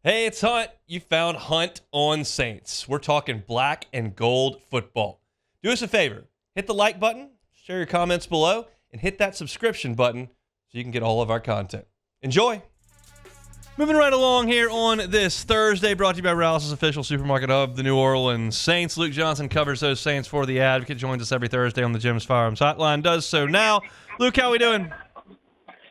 Hey, it's Hunt. You found Hunt on Saints. We're talking black and gold football. Do us a favor. Hit the like button, share your comments below, and hit that subscription button so you can get all of our content. Enjoy. Moving right along here on this Thursday, brought to you by Rouse's official supermarket of the New Orleans Saints. Luke Johnson covers those Saints for The Advocate, joins us every Thursday on the Jim's Firearms Hotline, does so now. Luke, how we doing?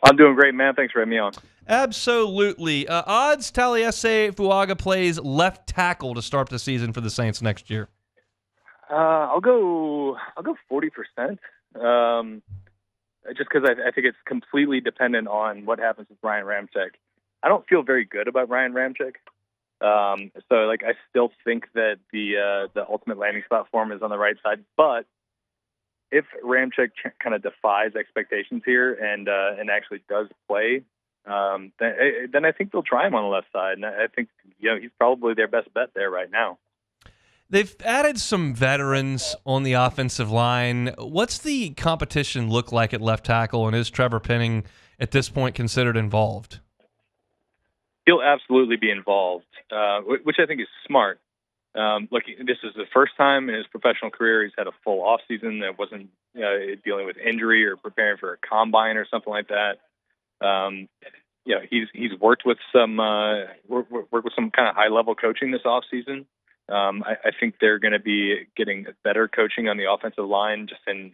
I'm doing great, man. Thanks for having me on. Absolutely. Odds Taliesin Fuaga plays left tackle to start the season for the Saints next year. I'll go 40%. Just because I think it's completely dependent on what happens with Ryan Ramczyk. I don't feel very good about Ryan Ramczyk. So I still think that the ultimate landing spot for him is on the right side. But if Ramczyk kind of defies expectations here and actually does play, then I think they'll try him on the left side, and I think he's probably their best bet there right now. They've added some veterans on the offensive line. What's the competition look like at left tackle, and is Trevor Penning at this point considered involved? He'll absolutely be involved, which I think is smart. Look, this is the first time in his professional career he's had a full offseason that wasn't dealing with injury or preparing for a combine or something like that. He's worked with some kind of high level coaching this offseason. I think they're going to be getting better coaching on the offensive line just in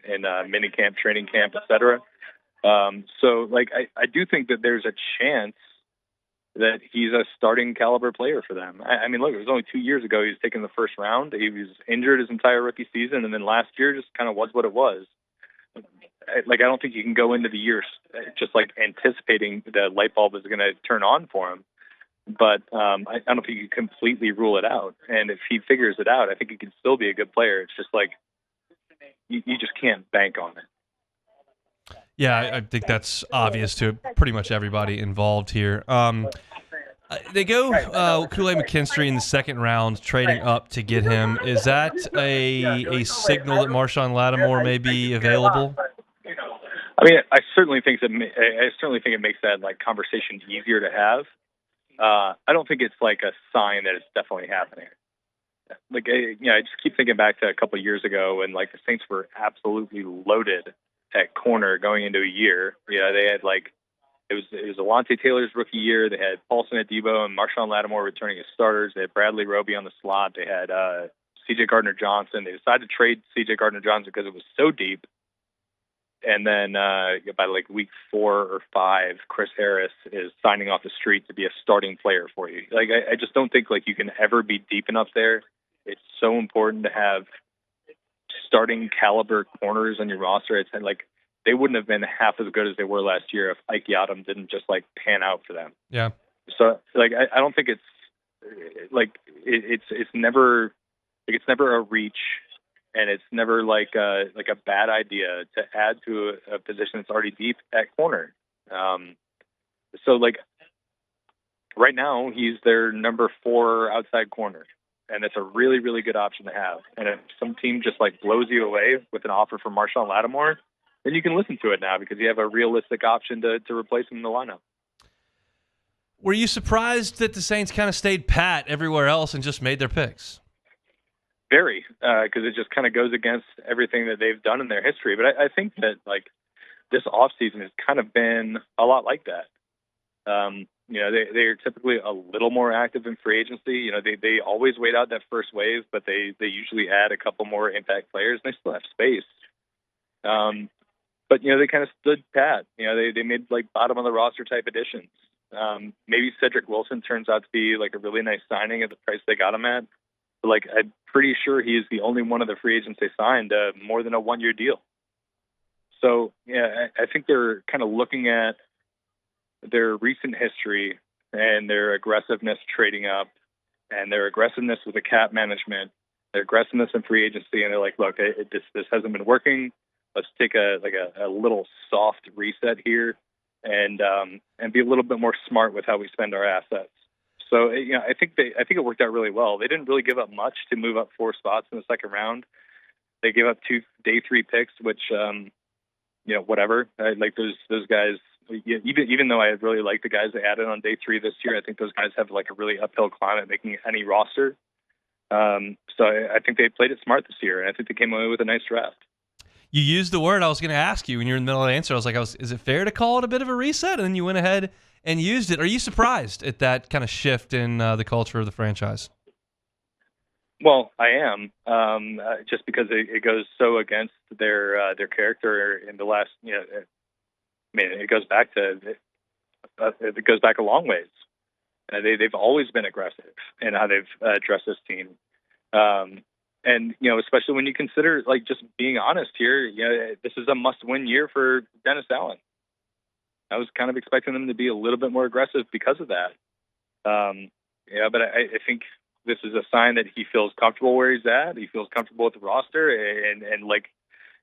mini camp, training camp, etc. I do think that there's a chance that he's a starting caliber player for them. I mean, look, it was only 2 years ago he was taken in the first round. He was injured his entire rookie season, and then last year just kind of was what it was. I don't think you can go into the year just anticipating the light bulb is going to turn on for him. But I don't think you can completely rule it out. And if he figures it out, I think he can still be a good player. It's just you just can't bank on it. Yeah, I think that's obvious to pretty much everybody involved here. They go Kool-Aid McKinstry in the second round, trading up to get him. Is that a signal that Marshawn Lattimore may be available? I mean, I certainly think it makes that conversation easier to have. I don't think it's a sign that it's definitely happening. I just keep thinking back to a couple of years ago when the Saints were absolutely loaded at corner going into a year. They had it was Alontae Taylor's rookie year. They had Paulson Adebo and Marshawn Lattimore returning as starters. They had Bradley Roby on the slot. They had C.J. Gardner-Johnson. They decided to trade C.J. Gardner-Johnson because it was so deep. And then by week 4 or 5, Chris Harris is signing off the street to be a starting player for you. I just don't think you can ever be deep enough there. It's so important to have starting caliber corners on your roster. It's they wouldn't have been half as good as they were last year if Ike Yiadom didn't just pan out for them. Yeah. So I don't think it's never a reach. And it's never a bad idea to add to a position that's already deep at corner. Right now he's their number 4 outside corner, and it's a really, really good option to have. And if some team just blows you away with an offer from Marshawn Lattimore, then you can listen to it now because you have a realistic option to replace him in the lineup. Were you surprised that the Saints kind of stayed pat everywhere else and just made their picks? Very, because it just kind of goes against everything that they've done in their history. But I think that this offseason has kind of been a lot like that. They're typically a little more active in free agency. They always wait out that first wave, but they usually add a couple more impact players, and they still have space. But they kind of stood pat. They made bottom of the roster type additions. Maybe Cedric Wilson turns out to be a really nice signing at the price they got him at. But I'm pretty sure he is the only one of the free agents they signed more than a 1-year deal. So yeah, I think they're kind of looking at their recent history and their aggressiveness trading up, and their aggressiveness with the cap management, their aggressiveness in free agency, and they're look, this hasn't been working. Let's take a little soft reset here, and be a little bit more smart with how we spend our assets. So I think it worked out really well. They didn't really give up much to move up 4 spots in the second round. They gave up 2 day 3 picks, which whatever. Those guys even though I really like the guys they added on day 3 this year, I think those guys have like a really uphill climb at making any roster. So I think they played it smart this year, and I think they came away with a nice draft. You used the word I was going to ask you when you're in the middle of the answer. I was like, is it fair to call it a bit of a reset? And then you went ahead and used it. Are you surprised at that kind of shift in the culture of the franchise? Well, I am, just because it goes so against their character in the last. I mean, it goes back a long ways. They've always been aggressive in how they've addressed this team. And, especially when you consider, like, just being honest here, this is a must-win year for Dennis Allen. I was kind of expecting them to be a little bit more aggressive because of that. But I think this is a sign that he feels comfortable where he's at. He feels comfortable with the roster, and like,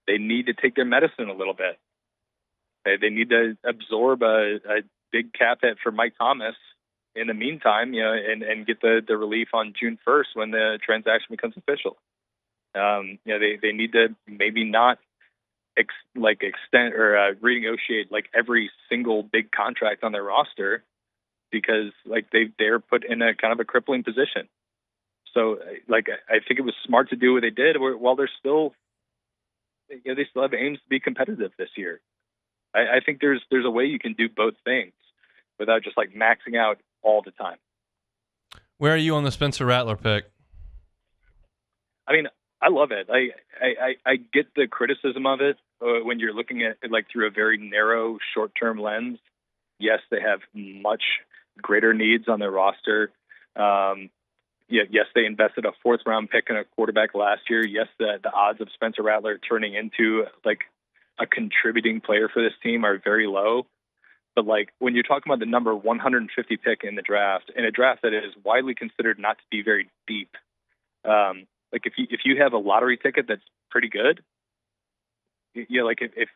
they need to take their medicine a little bit. They need to absorb a big cap hit for Mike Thomas in the meantime, and get the relief on June 1st when the transaction becomes official. They need to maybe not extend or renegotiate like every single big contract on their roster, because like they're put in a kind of a crippling position. So like, I think it was smart to do what they did while they're still, they still have aims to be competitive this year. I think there's a way you can do both things without just like maxing out all the time. Where are you on the Spencer Rattler pick? I mean, I love it. I get the criticism of it when you're looking at it like through a very narrow short-term lens. Yes, they have much greater needs on their roster. Yes, they invested a 4th-round pick in a quarterback last year. Yes, the odds of Spencer Rattler turning into like a contributing player for this team are very low. But like, when you're talking about the number 150 pick in the draft, in a draft that is widely considered not to be very deep, like if you have a lottery ticket that's pretty good, like if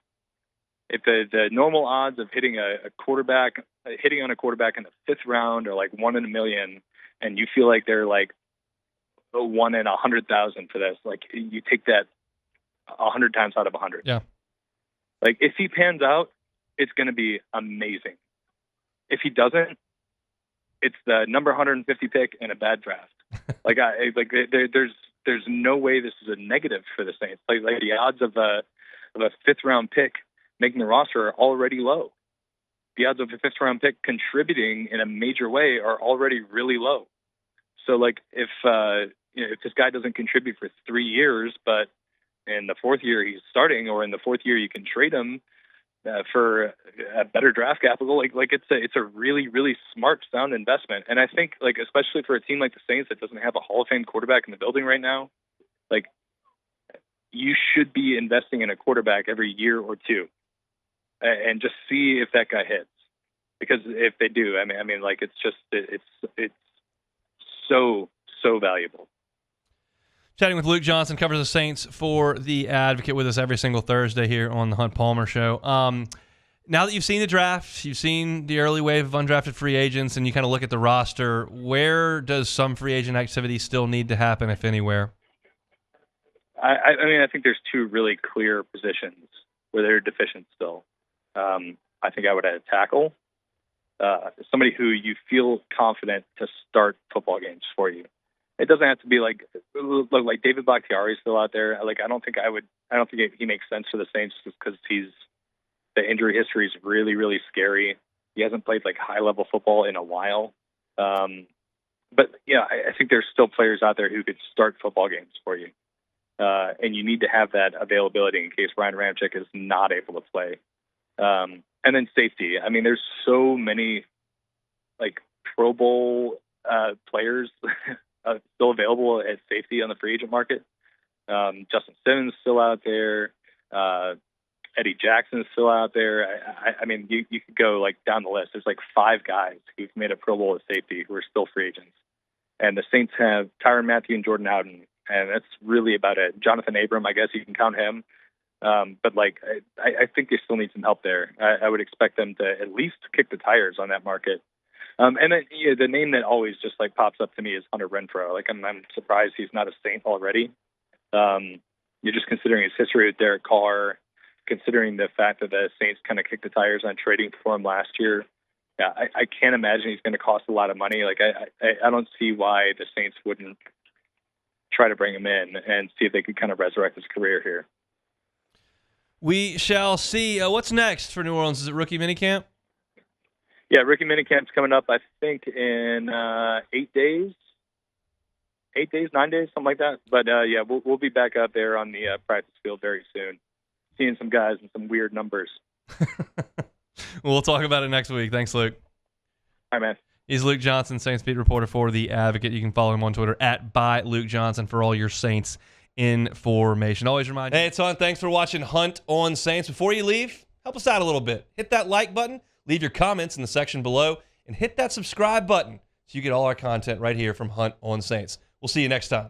the normal odds of hitting a quarterback, hitting on a quarterback in the 5th round are like 1 in a million, and you feel like they're like 1 in 100,000 for this, like you take that 100 times out of 100. Yeah. Like, if he pans out, it's going to be amazing. If he doesn't, it's the number 150 pick and a bad draft. There's no way this is a negative for the Saints. Like the odds of a 5th-round pick making the roster are already low. The odds of a 5th-round pick contributing in a major way are already really low. So, like, if this guy doesn't contribute for 3 years, but in the 4th year he's starting, or in the 4th year you can trade him for a better draft capital, like it's a really, really smart, sound investment. And I think, like, especially for a team like the Saints that doesn't have a Hall of Fame quarterback in the building right now, like, you should be investing in a quarterback every year or two, and just see if that guy hits. Because if they do, I mean, like, it's so valuable. Chatting with Luke Johnson, covers the Saints for The Advocate, with us every single Thursday here on the Hunt Palmer Show. Now that you've seen the draft, you've seen the early wave of undrafted free agents, and you kind of look at the roster, where does some free agent activity still need to happen, if anywhere? I mean, I think there's 2 really clear positions where they're deficient still. I think I would add tackle, somebody who you feel confident to start football games for you. It doesn't have to be like David Bakhtiari is still out there. Like, I don't think he makes sense for the Saints, just because the injury history is really, really scary. He hasn't played like high level football in a while. But yeah, I think there's still players out there who could start football games for you. And you need to have that availability in case Ryan Ramczyk is not able to play. And then safety. I mean, there's so many like Pro Bowl players still available at safety on the free agent market. Justin Simmons is still out there. Eddie Jackson is still out there. I mean, you could go like down the list. There's like 5 guys who've made a Pro Bowl at safety who are still free agents. And the Saints have Tyrann Mathieu and Jordan Howden, and that's really about it. Jonathan Abram, I guess you can count him. But like, I think they still need some help there. I would expect them to at least kick the tires on that market. And then the name that always just like pops up to me is Hunter Renfrow. Like, I'm surprised he's not a Saint already. You're just considering his history with Derek Carr, considering the fact that the Saints kind of kicked the tires on trading for him last year. Yeah, I can't imagine he's going to cost a lot of money. Like I don't see why the Saints wouldn't try to bring him in and see if they could kind of resurrect his career here. We shall see. What's next for New Orleans? Is it rookie minicamp? Yeah, rookie minicamp's coming up, I think, in 8 days. 8 days, 9 days, something like that. But, yeah, we'll be back out there on the practice field very soon, seeing some guys and some weird numbers. We'll talk about it next week. Thanks, Luke. All right, man. He's Luke Johnson, Saints beat reporter for The Advocate. You can follow him on Twitter at @ByLukeJohnson for all your Saints information. Always remind you. Hey, it's Hunt. Thanks for watching Hunt on Saints. Before you leave, help us out a little bit. Hit that like button, leave your comments in the section below, and hit that subscribe button so you get all our content right here from Hunt on Saints. We'll see you next time.